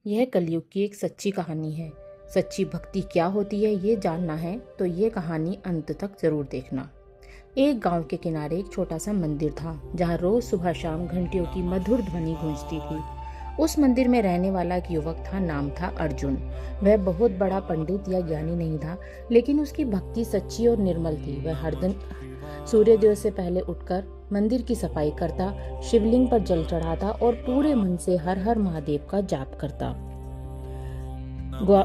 यह कलयुग की एक सच्ची कहानी है। सच्ची भक्ति क्या होती है ये जानना है तो ये कहानी अंत तक जरूर देखना। एक गांव के किनारे एक छोटा सा मंदिर था जहां रोज सुबह शाम घंटियों की मधुर ध्वनि गूंजती थी। उस मंदिर में रहने वाला एक युवक था, नाम था अर्जुन। वह बहुत बड़ा पंडित या ज्ञानी नहीं था, लेकिन उसकी भक्ति सच्ची और निर्मल थी। वह हर दिन सूर्योदय से पहले उठकर मंदिर की सफाई करता, शिवलिंग पर जल चढ़ाता और पूरे मन से हर हर महादेव का जाप करता।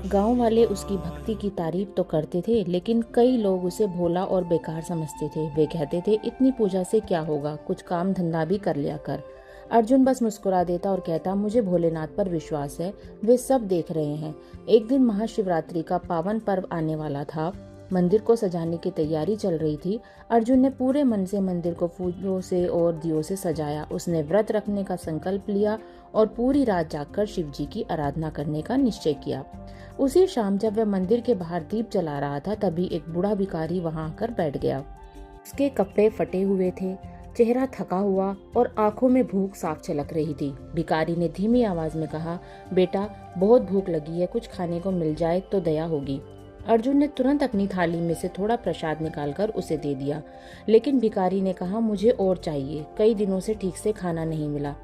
गांव वाले उसकी भक्ति की तारीफ तो करते थे, लेकिन कई लोग उसे भोला और बेकार समझते थे। वे कहते थे, इतनी पूजा से क्या होगा, कुछ काम धंधा भी कर लिया कर। अर्जुन बस मुस्कुरा देता और कहता, मुझे भोलेनाथ पर विश्वास है, वे सब देख रहे हैं। एक दिन महाशिवरात्रि का पावन पर्व आने वाला था। मंदिर को सजाने की तैयारी चल रही थी। अर्जुन ने पूरे मन से मंदिर को फूलों से और दियों से सजाया। उसने व्रत रखने का संकल्प लिया और पूरी रात जागकर शिव जी की आराधना करने का निश्चय किया। उसी शाम जब वह मंदिर के बाहर दीप जला रहा था, तभी एक बूढ़ा भिखारी वहां आकर बैठ गया। उसके कपड़े फटे हुए थे, चेहरा थका हुआ और आंखों में भूख साफ झलक रही थी। भिखारी ने धीमी आवाज में कहा, बेटा बहुत भूख लगी है, कुछ खाने को मिल जाए तो दया होगी। अर्जुन ने तुरंत अपनी थाली में से थोड़ा प्रसाद निकालकर उसे दे दिया, लेकिन भिखारी ने कहा, मुझे और चाहिए, कई दिनों से ठीक से खाना नहीं मिला।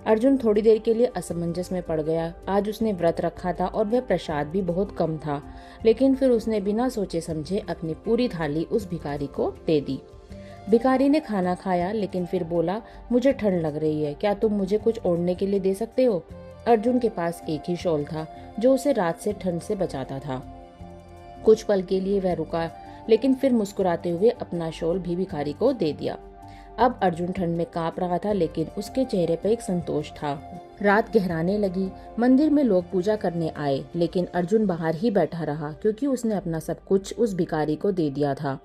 अर्जुन थोड़ी देर के लिए असमंजस में पड़ गया। आज उसने व्रत रखा था और वह प्रसाद भी बहुत कम था, लेकिन फिर उसने बिना सोचे समझे अपनी पूरी थाली उस भिखारी को दे दी। भिखारी ने खाना खाया, लेकिन फिर बोला, मुझे ठंड लग रही है, क्या तुम मुझे कुछ ओढ़ने के लिए दे सकते हो? अर्जुन के पास एक ही शॉल था जो उसे रात से ठंड से बचाता था। कुछ पल के लिए वह रुका, लेकिन फिर मुस्कुराते हुए अपना शॉल भी भिखारी को दे दिया। अब अर्जुन ठंड में कांप रहा था, लेकिन उसके चेहरे पर एक संतोष था। रात गहराने लगी। मंदिर में लोग पूजा करने आए, लेकिन अर्जुन बाहर ही बैठा रहा, क्योंकि उसने अपना सब कुछ उस भिखारी को दे दिया था।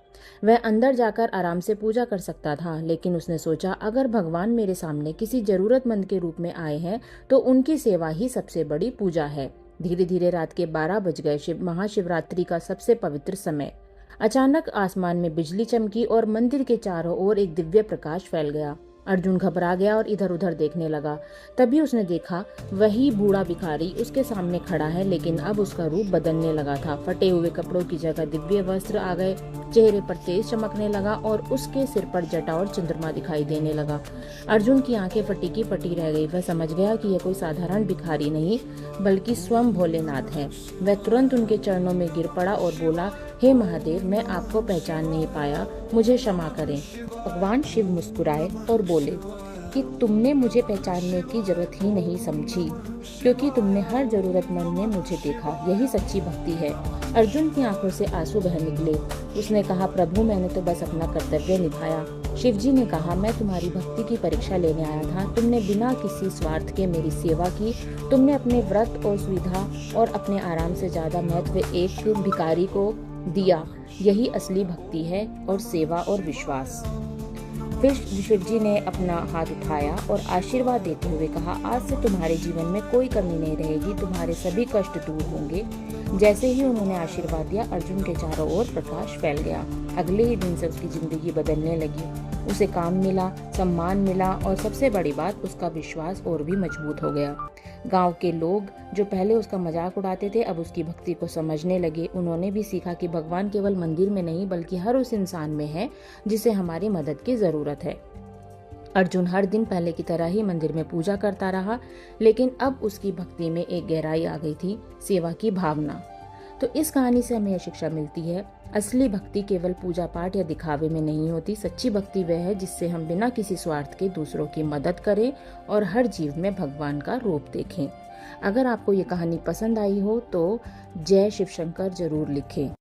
वह अंदर जाकर आराम से पूजा कर सकता था, लेकिन उसने सोचा, अगर भगवान मेरे सामने किसी जरूरतमंद के रूप में आए हैं तो उनकी सेवा ही सबसे बड़ी पूजा है। धीरे धीरे रात के 12 बज गए, महाशिवरात्रि का सबसे पवित्र समय। अचानक आसमान में बिजली चमकी और मंदिर के चारों ओर एक दिव्य प्रकाश फैल गया। अर्जुन घबरा गया और इधर उधर देखने लगा। तभी उसने देखा, वही बूढ़ा भिखारी उसके सामने खड़ा है, लेकिन अब उसका रूप बदलने लगा था। फटे हुए कपड़ों की जगह दिव्य वस्त्र आ गए, चेहरे पर तेज चमकने लगा और उसके सिर पर जटा और चंद्रमा दिखाई देने लगा। अर्जुन की आंखें फटी की फटी रह गई। वह समझ गया कि यह कोई साधारण भिखारी नहीं, बल्कि स्वयं भोलेनाथ है। वह तुरंत उनके चरणों में गिर पड़ा और बोला, हे महादेव, मैं आपको पहचान नहीं पाया, मुझे क्षमा करें। भगवान शिव मुस्कुराए और बोले कि तुमने मुझे पहचानने की जरूरत ही नहीं समझी, क्योंकि तुमने हर जरूरतमंद में मुझे देखा। यही सच्ची भक्ति है। अर्जुन की आंखों से आंसू बह निकले। उसने कहा, प्रभु, मैंने तो बस अपना कर्तव्य निभाया। शिवजी ने कहा, मैं तुम्हारी भक्ति की परीक्षा लेने आया था। तुमने बिना किसी स्वार्थ के मेरी सेवा की। तुमने अपने व्रत और सुविधा और अपने आराम से ज्यादा महत्व एक भिखारी को दिया। यही असली भक्ति है, और सेवा और विश्वास। फिर शिवजी ने अपना हाथ उठाया और आशीर्वाद देते हुए कहा, आज से तुम्हारे जीवन में कोई कमी नहीं रहेगी, तुम्हारे सभी कष्ट दूर होंगे। जैसे ही उन्होंने आशीर्वाद दिया, अर्जुन के चारों ओर प्रकाश फैल गया। अगले ही दिन से उसकी जिंदगी बदलने लगी। उसे काम मिला, सम्मान मिला और सबसे बड़ी बात, उसका विश्वास और भी मजबूत हो गया। गांव के लोग जो पहले उसका मजाक उड़ाते थे, अब उसकी भक्ति को समझने लगे। उन्होंने भी सीखा कि भगवान केवल मंदिर में नहीं, बल्कि हर उस इंसान में है जिसे हमारी मदद की जरूरत है। अर्जुन हर दिन पहले की तरह ही मंदिर में पूजा करता रहा, लेकिन अब उसकी भक्ति में एक गहराई आ गई थी, सेवा की भावना। तो इस कहानी से हमें यह शिक्षा मिलती है, असली भक्ति केवल पूजा पाठ या दिखावे में नहीं होती। सच्ची भक्ति वह है जिससे हम बिना किसी स्वार्थ के दूसरों की मदद करें और हर जीव में भगवान का रूप देखें। अगर आपको ये कहानी पसंद आई हो तो जय शिव शंकर जरूर लिखें।